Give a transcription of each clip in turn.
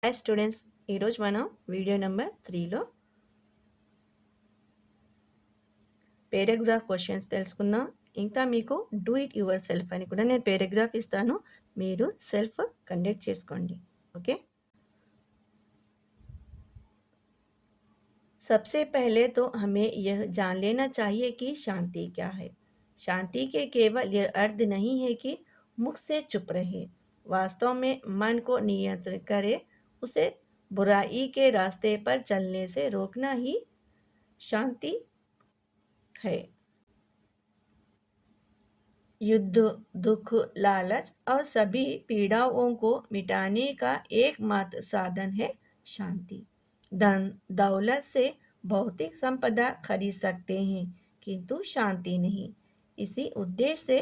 Hi students, ఈరోజు మనం video number 3లో paragraph questions తెలుసుకుందాం. ఇంకా మీకు డూ ఇట్ యువర్ సెల్ఫ్ అని కూడా నేను పేరాగ్రాఫ్ ఇస్తాను, మీరు సెల్ఫ్ కండక్ట్ చేసుకోండి. ఓకే, सबसे पहले तो हमें यह जान लेना चाहिए कि शांति क्या है। शांति के केवल यह अर्थ नहीं है कि मुख से चुप रहे, वास्तव में मन को नियंत्रित करे, उसे बुराई के रास्ते पर चलने से रोकना ही शांति है। युद्ध, दुख, लालच और सभी पीड़ाओं को मिटाने का एकमात्र साधन है शांति। धन दौलत से भौतिक संपदा खरीद सकते हैं, किंतु शांति नहीं। इसी उद्देश्य से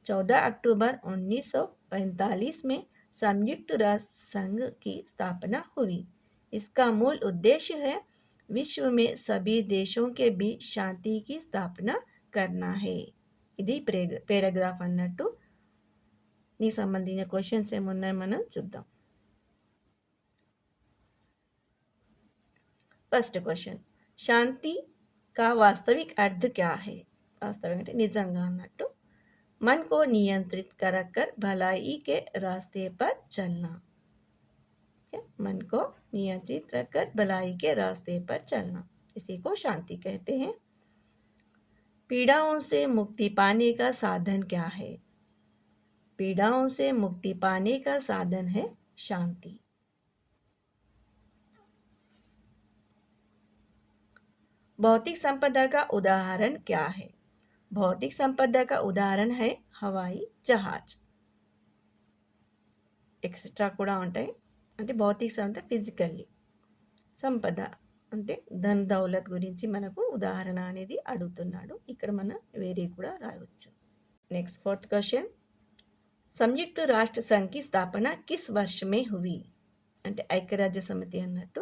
14 अक्टूबर 1945 में संयुक्त राष्ट्र संघ की स्थापना हुई। इसका मूल उद्देश्य है विश्व में सभी देशों के बीच शांति की स्थापना करना है। ఇది పేరాగ్రాఫ్ అన్నట్టు. దీనికి సంబంధించిన క్వశ్చన్స్ ఏమున్నాయో మనం చూద్దాం. ఫస్ట్ క్వశ్చన్, శాంతి का वास्तविक अर्थ क्या है? वास्तविक అంటే నిజంగా అన్నట్టు. मन को नियंत्रित कर भलाई के रास्ते पर चलना. मन को नियंत्रित रखकर भलाई के रास्ते पर चलना, इसी को शांति कहते हैं. पीड़ाओं से मुक्ति पाने का साधन क्या है? पीड़ाओं से मुक्ति पाने का साधन है शांति. भौतिक संपदा का उदाहरण क्या है? भौतिक संपदा का उदाहरण है हवाई जहाज. ఎక్సెట్రా కూడా ఉంటాయి. అంటే భౌతిక సంపద ఫిజికల్లీ, సంపద అంటే ధన్ దౌలత్ గురించి మనకు ఉదాహరణ అనేది అడుగుతున్నాడు. ఇక్కడ మనం వేరే కూడా రాయవచ్చు. నెక్స్ట్ ఫోర్త్ క్వశ్చన్, संयुक्त राष्ट्र संघ की स्थापना किस वर्ष में हुई? అంటే ఐక్యరాజ్య సమితి అన్నట్టు.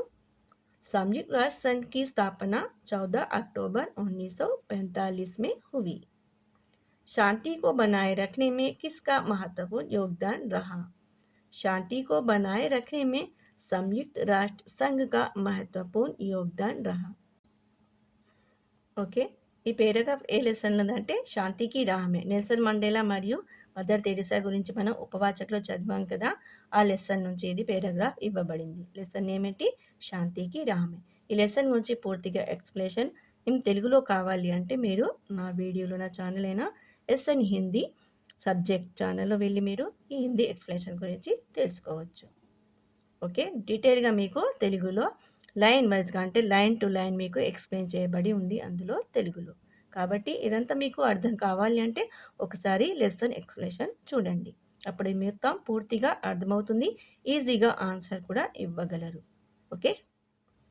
संयुक्त राष्ट्र संघ की स्थापना 14 अक्टूबर 1945 में हुई. शांति को बनाए रखने में किसका महत्वपूर्ण योगदान रहा? शांति को बनाए रखने में संयुक्त राष्ट्र संघ का महत्वपूर्ण योगदान रहा. ఓకే, ఈ పేరాగ్రాఫ్ ఏ లెసన్లో అంటే శాంతికి రాహమే. నెల్సన్ మండేలా మరియు మదర్ తెరిసా గురించి మనం ఉపవాచకలో చదివాం కదా, ఆ లెసన్ నుంచి ఇది పేరాగ్రాఫ్ ఇవ్వబడింది. లెసన్ ఏమిటి? శాంతికి రాహమే. ఈ లెసన్ గురించి పూర్తిగా ఎక్స్ప్లెనేషన్ తెలుగులో కావాలి అంటే మీరు నా వీడియోలో, నా ఛానల్ అయినా ఎస్ఎన్ హిందీ సబ్జెక్ట్ ఛానల్లో వెళ్ళి మీరు ఈ హిందీ ఎక్స్ప్లెనేషన్ గురించి తెలుసుకోవచ్చు. ఓకే, డీటెయిల్గా మీకు తెలుగులో లైన్ వైజ్గా అంటే లైన్ టు లైన్ మీకు ఎక్స్ప్లెయిన్ చేయబడి ఉంది అందులో తెలుగులో. కాబట్టి ఇదంతా మీకు అర్థం కావాలి అంటే ఒకసారి లెసన్ ఎక్స్ప్లెనేషన్ చూడండి, అప్పుడు మొత్తం పూర్తిగా అర్థమవుతుంది. ఈజీగా ఆన్సర్ కూడా ఇవ్వగలరు. ఓకే,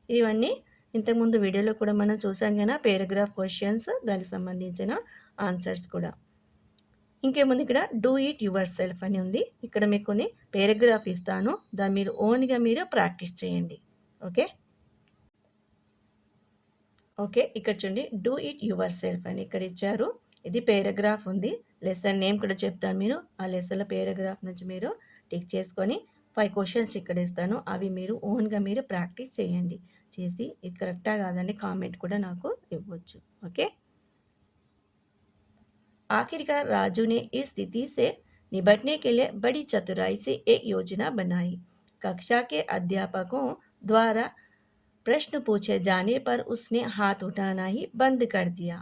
ఇవన్నీ ఇంతకుముందు వీడియోలో కూడా మనం చూసాం కదా, పేరాగ్రాఫ్ క్వశ్చన్స్, దానికి సంబంధించిన ఆన్సర్స్ కూడా. ఇంకేముంది, ఇక్కడ డూ ఇట్ యువర్ సెల్ఫ్ అని ఉంది. ఇక్కడ మీకు కొన్ని పేరాగ్రాఫ్ ఇస్తాను, దాన్ని మీరు ఓన్గా మీరు ప్రాక్టీస్ చేయండి. ఓకే ఓకే, ఇక్కడ చూడండి, డూ ఇట్ యువర్ సెల్ఫ్ అని ఇక్కడ ఇచ్చారు. ఇది పేరాగ్రాఫ్ ఉంది. లెసన్ నేమ్ కూడా చెప్తాను, మీరు ఆ లెసన్ల పేరాగ్రాఫ్ నుంచి మీరు టిక్ చేసుకొని 5 క్వశ్చన్స్ ఇక్కడ ఇస్తాను, అవి మీరు ఓన్గా మీరు ప్రాక్టీస్ చేయండి. చేసి ఇది కరెక్టా కాదని కామెంట్ కూడా నాకు ఇవ్వచ్చు. ఓకే, आखिरकार राजू ने इस स्थिति से निपटने के लिए बड़ी चतुराई से एक योजना बनाई. कक्षा के अध्यापकों द्वारा प्रश्न पूछे जाने पर उसने हाथ उठाना ही बंद कर दिया.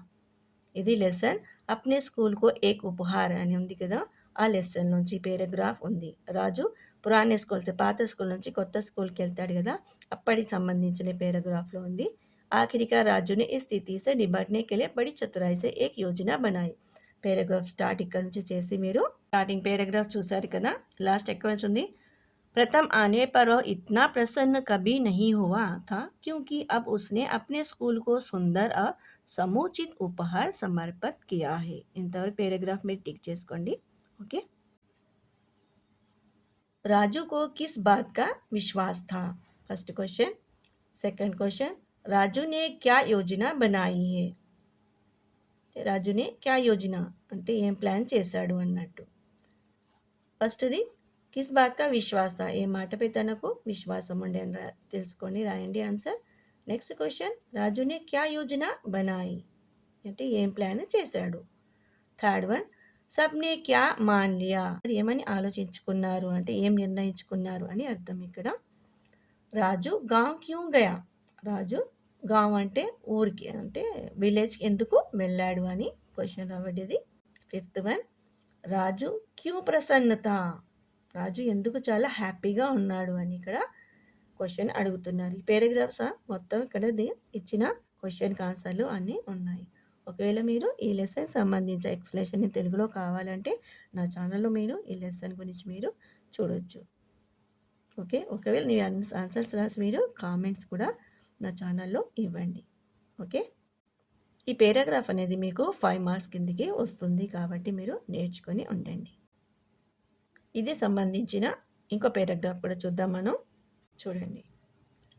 ఇది లెసన్ అప్నే స్కూల్కు ఏక్ ఉపహార్ అని ఉంది కదా, ఆ లెసన్ నుంచి పేరాగ్రాఫ్ ఉంది. రాజు పురాణే స్కూల్ పాత స్కూల్ నుంచి కొత్త స్కూల్కి వెళ్తాడు కదా, అప్పటికి సంబంధించిన పేరాగ్రాఫ్లో ఉంది. ఆఖరిగా రాజునే ఈ స్థితి से निपटने के लिए बड़ी चतुराई से एक योजना बनाई. పేరాగ్రాఫ్ స్టార్ట్ ఇక్కడ నుంచి చేసి మీరు స్టార్టింగ్ పేరాగ్రాఫ్ చూసారు కదా, లాస్ట్ ఎక్కడ నుంచి ఉంది. प्रथम आने पर वह इतना प्रसन्न कभी नहीं हुआ था, क्योंकि अब उसने अपने स्कूल को सुंदर और समुचित उपहार समर्पित किया है. इंतवరకు పేరాగ్రాఫ్ में टिक చేసుకోండి. ओके, राजू को किस बात का विश्वास था? First question. Second question, Raju ने क्या योजना बनाई है? రాజునే క్యా యోజన అంటే ఏం ప్లాన్ చేశాడు అన్నట్టు. ఫస్ట్ది కిస్ బాత్ కా విశ్వాస్ థా, ఏ మాటపై తనకు విశ్వాసం ఉండే అని తెలుసుకొని రాయండి ఆన్సర్. నెక్స్ట్ క్వశ్చన్, రాజునే క్యా యోజన బనాయి అంటే ఏం ప్లాన్ చేశాడు. థర్డ్ వన్, సబ్నే క్యా మాన్ లియా, ఏమని ఆలోచించుకున్నారు అంటే ఏం నిర్ణయించుకున్నారు అని అర్థం ఇక్కడ. రాజు గాంవ్ క్యూ గయా, రాజు గాంవ్ అంటే ఊరికి అంటే విలేజ్కి ఎందుకు వెళ్ళాడు అని క్వశ్చన్ రాబడింది. ఫిఫ్త్ వన్, రాజు క్యూ ప్రసన్నత, రాజు ఎందుకు చాలా హ్యాపీగా ఉన్నాడు అని ఇక్కడ క్వశ్చన్ అడుగుతున్నారు. ఈ పేరాగ్రాఫ్స్ మొత్తం ఇక్కడ ఇచ్చిన క్వశ్చన్కి ఆన్సర్లు అన్నీ ఉన్నాయి. ఒకవేళ మీరు ఈ లెసన్ సంబంధించిన ఎక్స్ప్లెనేషన్ తెలుగులో కావాలంటే నా ఛానల్లో మీరు ఈ లెసన్ గురించి మీరు చూడొచ్చు. ఓకే, ఒకవేళ నీ ఆన్సర్స్ రాసి మీరు కామెంట్స్ కూడా నా ఛానల్లో ఇవ్వండి. ఓకే, ఈ పేరాగ్రాఫ్ అనేది మీకు 5 మార్క్స్ కిందకి వస్తుంది కాబట్టి మీరు నేర్చుకొని ఉండండి. ఇది సంబంధించిన ఇంకో పేరాగ్రాఫ్ కూడా చూద్దాం మనం. చూడండి,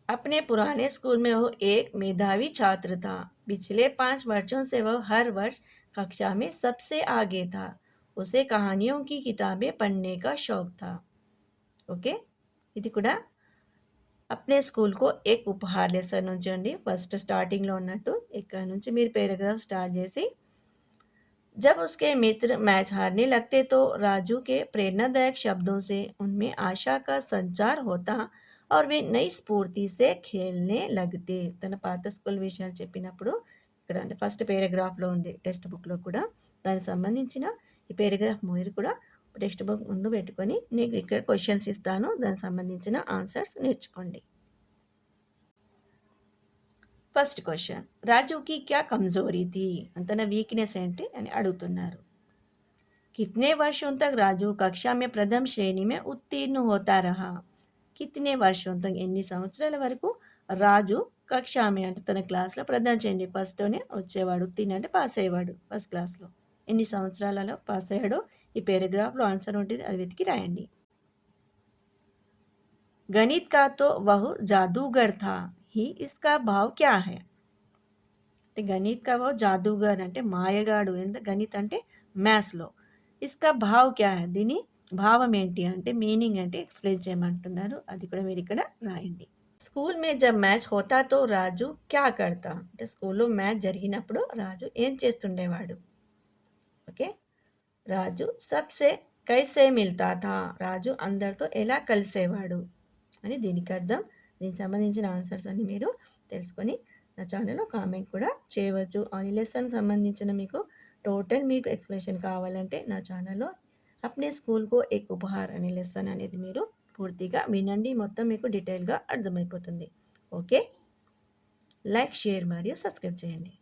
अपने पुराने स्कूल में वो एक मेधावी छात्र था। पिछले 5 वर्षों से वह हर वर्ष कक्षा में सबसे आगे था। उसे कहानियों की किताबें पढ़ने का शौक था. ఓకే, ఇది కూడా అప్నే స్కూల్కు ఏక్ ఉపహార్ లెసన్ నుంచి అండి. ఫస్ట్ స్టార్టింగ్లో ఉన్నట్టు ఇక్కడ నుంచి మీరు పేరాగ్రాఫ్ స్టార్ట్ చేసి, जब उसके मित्र मैच हारने लगते तो राजू के प्रेरणादायक शब्दों से उनमें आशा का संचार होता और वे नई స్ఫూర్తి से खेलने लगते. తన పాత స్కూల్ విషయాలు చెప్పినప్పుడు ఇక్కడ అంటే ఫస్ట్ పేరాగ్రాఫ్లో ఉంది టెక్స్ట్ బుక్లో కూడా. దానికి సంబంధించిన ఈ పేరాగ్రాఫ్ మీరు కూడా టెక్స్ట్ బుక్ ముందు పెట్టుకొని నీకు ఇక్కడ క్వశ్చన్స్ ఇస్తాను, దానికి సంబంధించిన ఆన్సర్స్ నేర్చుకోండి. ఫస్ట్ క్వశ్చన్, రాజుకి క్యా కమ్జోరీ థీ, తన వీక్నెస్ ఏంటి అని అడుగుతున్నారు. కితనే వర్షం తక్ రాజు కక్షా మే ప్రథమ శ్రేణి మే ఉత్తీర్ణ హోతా రహా. కితనే వర్షం తక్, ఎన్ని సంవత్సరాల వరకు రాజు కక్షా మే అంటే తన క్లాస్లో ప్రథమ శ్రేణి ఫస్ట్లోనే వచ్చేవాడు, ఉత్తీర్ణ అంటే పాస్ అయ్యేవాడు ఫస్ట్ క్లాస్లో. ఎన్ని సంవత్సరాలలో పాస్ అయ్యాడో ఈ పేరాగ్రాఫ్లో ఆన్సర్ ఉంటుంది, అది వెతికి రాయండి. గణిత్ కా తో వహ్ జాదూగర్ థా, హీ ఇస్కా భావ్ క్యా హై అంటే గణిత్ కా వహ్ జాదూగర్ అంటే మాయగాడు, గణిత్ అంటే మ్యాథ్స్లో. ఇస్కా భావ్ క్యా హై, దీని భావం ఏంటి అంటే మీనింగ్ అంటే ఎక్స్ప్లెయిన్ చేయమంటున్నారు, అది కూడా మీరు ఇక్కడ రాయండి. స్కూల్ మే జబ్ మ్యాచ్ హోతా తో రాజు క్యా కర్తా అంటే స్కూల్లో మ్యాచ్ జరిగినప్పుడు రాజు ఏం చేస్తుండేవాడు. ఓకే, రాజు సబ్సే కైసే మిల్తా థా, రాజు అందరితో ఎలా కలిసేవాడు అని దీనికి అర్థం. దీనికి సంబంధించిన ఆన్సర్స్ అన్ని మీరు తెలుసుకొని నా ఛానల్లో కామెంట్ కూడా చేయవచ్చు. ఈ లెసన్ సంబంధించిన మీకు టోటల్ మీకు ఎక్స్ప్లెనేషన్ కావాలంటే నా ఛానల్లో అప్నే స్కూల్కు ఏక్ ఉపహార్ అనే లెసన్ అనేది మీరు పూర్తిగా వినండి, మొత్తం మీకు డీటెయిల్గా అర్థమైపోతుంది. ఓకే, లైక్, షేర్ మరియు సబ్స్క్రైబ్ చేయండి.